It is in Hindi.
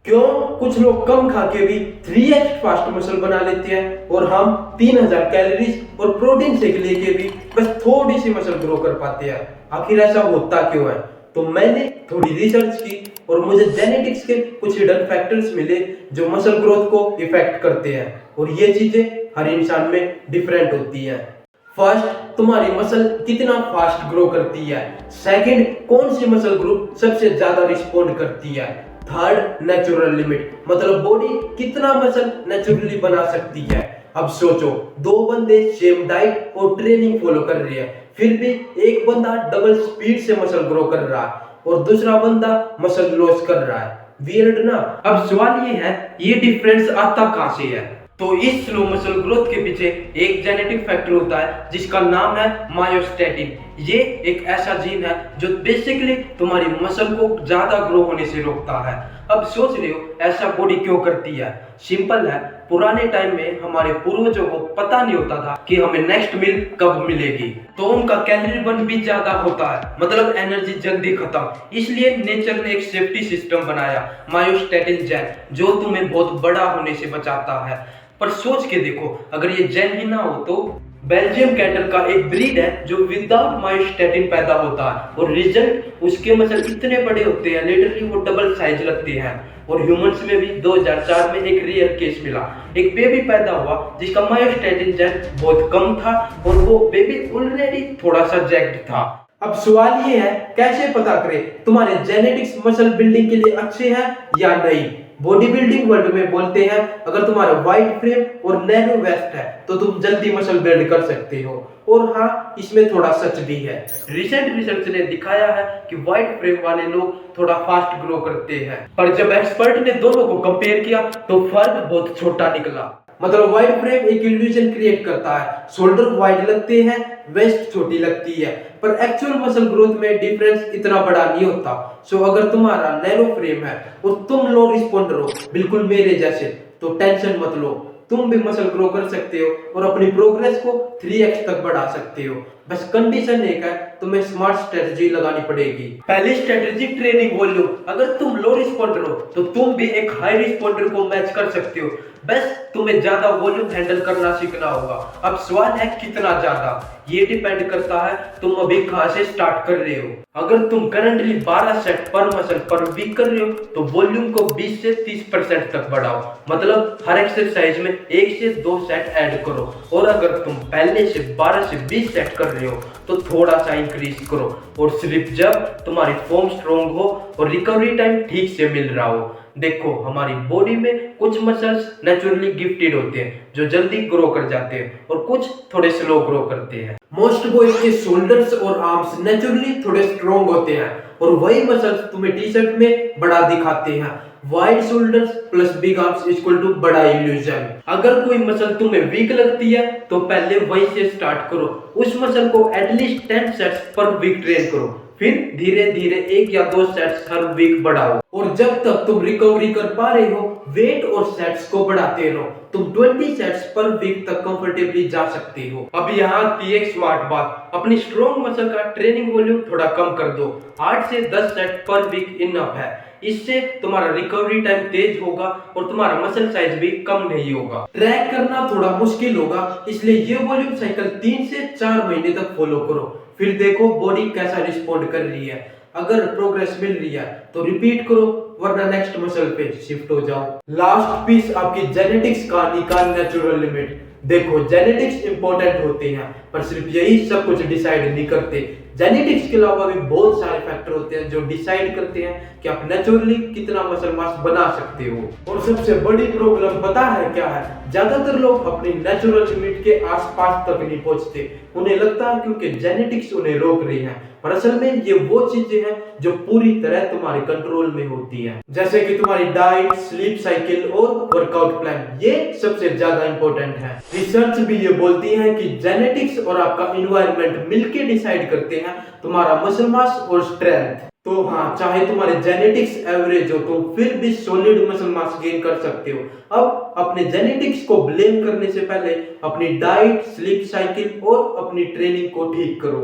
क्यों कुछ लोग कम खा के भी 3x फास्ट मसल बना लेते हैं और हम 3000 कैलोरीज और प्रोटीन शेक लेके भी बस थोड़ी सी मसल ग्रो कर पाते हैं। आखिर ऐसा होता क्यों है? तो मैंने थोड़ी रिसर्च की और मुझे जेनेटिक्स के कुछ हिडन फैक्टर्स मिले जो मसल ग्रोथ को इफेक्ट करते हैं और ये चीजें हर इंसान में डिफरेंट होती है। फर्स्ट, तुम्हारी मसल कितना फास्ट ग्रो करती है। सेकंड, कौन सी मसल ग्रुप सबसे ज्यादा रिस्पॉन्ड करती है। थर्ड, नेचुरल लिमिट, मतलब बॉडी कितना मसल नेचुरली बना सकती है। अब सोचो, दो बंदे सेम डाइट और ट्रेनिंग फॉलो कर रहे हैं, फिर भी एक बंदा डबल स्पीड से मसल ग्रो कर रहा है और दूसरा बंदा मसल लॉस कर रहा है। वियर्ड ना? अब सवाल ये है, ये डिफरेंस आता कहां से है? तो इस स्लो मसल ग्रोथ के पीछे एक जेनेटिक फैक्टर होता है जिसका नाम है मायोस्टेटिन। ये एक ऐसा जीन है जो बेसिकली तुम्हारी मसल को ज्यादा ग्रो होने से रोकता है। अब सोच रहे हो ऐसा बॉडी क्यों करती है? सिंपल है, पुराने टाइम में हमारे पूर्वजों को पता नहीं होता था कि हमें नेक्स्ट मील कब मिलेगी, तो उनका कैलोरी बर्न भी ज्यादा होता है, मतलब एनर्जी जल्दी खत्म। इसलिए नेचर ने एक सेफ्टी सिस्टम बनाया, मायोस्टेटिन जेन, जो तुम्हें बहुत बड़ा होने से बचाता है। पर सोच के देखो, अगर ये जेन ही ना हो तो बेल्जियम कैटल का एक ब्रीड है जो विदाउट मायोस्टेटिन पैदा होता है और रिजल्ट उसके मसल इतने बड़े होते हैं, लिटरली वो डबल साइज लगते हैं। और ह्यूमंस में भी 2004 में एक रियल केस मिला, एक बेबी पैदा हुआ जिसका मायोस्टेटिन जेन बहुत कम था और वो बेबी ऑलरेडी थोड़ा सा जैक्ड था। अब सवाल ये है, कैसे पता करें तुम्हारे जेनेटिक्स मसल बिल्डिंग के लिए अच्छे हैं या नहीं? बॉडी बिल्डिंग वर्ल्ड में बोलते हैं, अगर तुम्हारा वाइड फ्रेम और नैरो वेस्ट है तो तुम जल्दी मसल बिल्ड कर सकते हो। और हाँ, इसमें थोड़ा सच भी है। रिसेंट रिसर्च ने दिखाया है कि वाइड फ्रेम वाले लोग थोड़ा फास्ट ग्रो करते हैं, पर जब एक्सपर्ट ने दोनों को कंपेयर किया तो फर्क बहुत छोटा निकला। मतलब वाइड फ्रेम एक इल्यूजन क्रिएट करता है, शोल्डर वाइड लगते हैं, वेस्ट छोटी लगती है, पर एक्चुअल मसल ग्रोथ में डिफरेंस इतना बड़ा नहीं होता। सो अगर तुम्हारा नैरो फ्रेम है और तुम लो रिस्पॉन्डर हो, बिल्कुल मेरे जैसे, तो टेंशन मत लो, तुम भी मसल ग्रो कर सकते हो और अपनी प्रोग्रेस को 3x तक बढ़ा सकते हो। बस कंडीशन एक है, तुम्हें स्मार्ट स्ट्रेटजी लगानी पड़ेगी। पहली स्ट्रेटजी, ट्रेनिंग वॉल्यूम। अगर तुम लो रिस्पॉन्डर हो तो तुम भी एक हाई रिस्पॉन्डर को मैच कर सकते हो, बस तुम्हें ज्यादा वॉल्यूम हैंडल करना सीखना होगा। अब सवाल है कितना ज्यादा, ये डिपेंड करता है तुम अभी कहां से स्टार्ट कर रहे हो। अगर तुम करंटली 12 सेट पर मसल पर वीक कर रहे हो तो वॉल्यूम को 20 से 30% तक बढ़ाओ, मतलब हर एक्सरसाइज में 1 से 2 सेट ऐड करो। और अगर तुम पहले से 12 से 20 सेट कर रहे हो तो थोड़ा सा इंक्रीज करो, और सिर्फ जब तुम्हारी फॉर्म स्ट्रॉन्ग हो और रिकवरी टाइम ठीक से मिल रहा हो। देखो, हमारी बॉडी में कुछ मसल्स नेचुरली गिफ्टेड होते हैं जो जल्दी ग्रो कर जाते हैं और कुछ थोड़े स्लो ग्रो करते हैं। मोस्ट बॉयज के शोल्डर्स और आर्म्स नेचुरली थोड़े स्ट्रॉन्ग होते हैं और वही मसल्स तुम्हें टी शर्ट में बड़ा दिखाते हैं। Wide shoulders plus big arms equal to बड़ा इल्यूजन। अगर कोई मसल तुम्हें वीक लगती है तो पहले वही से स्टार्ट करो, उस मसल को at least 10 sets per week train करो, फिर धीरे धीरे 1 या 2 सेट्स हर वीक बढ़ाओ। और जब तक तुम रिकवरी कर पा रहे हो, वेट और सेट्स को बढ़ाते रहो। तुम 20 सेट्स पर वीक तक कंफर्टेबली जा सकते हो। अब यहाँ की एक स्मार्ट बात, अपनी स्ट्रॉन्ग मसल का ट्रेनिंग वॉल्यूम थोड़ा कम कर दो, 8 से 10 सेट पर वीक इनफ है। इससे तुम्हारा रिकवरी टाइम तेज होगा और तुम्हारा मसल साइज भी कम नहीं होगा। ट्रैक करना थोड़ा मुश्किल होगा, इसलिए ये वॉल्यूम साइकिल 3 से 4 महीने तक फॉलो करो, फिर देखो बॉडी कैसा रिस्पॉन्ड कर रही है। अगर प्रोग्रेस मिल रही है तो रिपीट करो, वरना नेक्स्ट मसल पे शिफ्ट हो जाओ। लास्ट पीस, आपकी जेनेटिक्स कहानी का नेचुरल लिमिट। देखो, जेनेटिक्स इंपॉर्टेंट होते हैं पर सिर्फ यही सब कुछ डिसाइड नहीं करते। जेनेटिक्स के अलावा भी बहुत सारे फैक्टर होते हैं जो डिसाइड करते हैं कि आप नेचुरली कितना मसल मास बना सकते हो। और सबसे बड़ी प्रॉब्लम पता है क्या है? ज्यादातर लोग अपनी नेचुरल लिमिट के आसपास तक नहीं पहुंचते। उन्हें लगता है क्योंकि जेनेटिक्स उन्हें रोक रही है, पर असल में ये वो चीजें हैं जो पूरी तरह तुम्हारे कंट्रोल में होती हैं, जैसे कि तुम्हारी डाइट, स्लीप साइकिल और वर्कआउट प्लान। ये सबसे ज्यादा इंपॉर्टेंट है। रिसर्च भी ये बोलती है कि जेनेटिक्स और आपका एनवायरनमेंट मिलके डिसाइड करते हैं तुम्हारा मसल मास और स्ट्रेंथ। तो हाँ, चाहे तुम्हारे जेनेटिक्स एवरेज हो तो फिर भी सॉलिड मसल मास गेन कर सकते हो। अब अपने जेनेटिक्स को ब्लेम करने से पहले अपनी डाइट, स्लीप साइकिल और अपनी ट्रेनिंग को ठीक करो।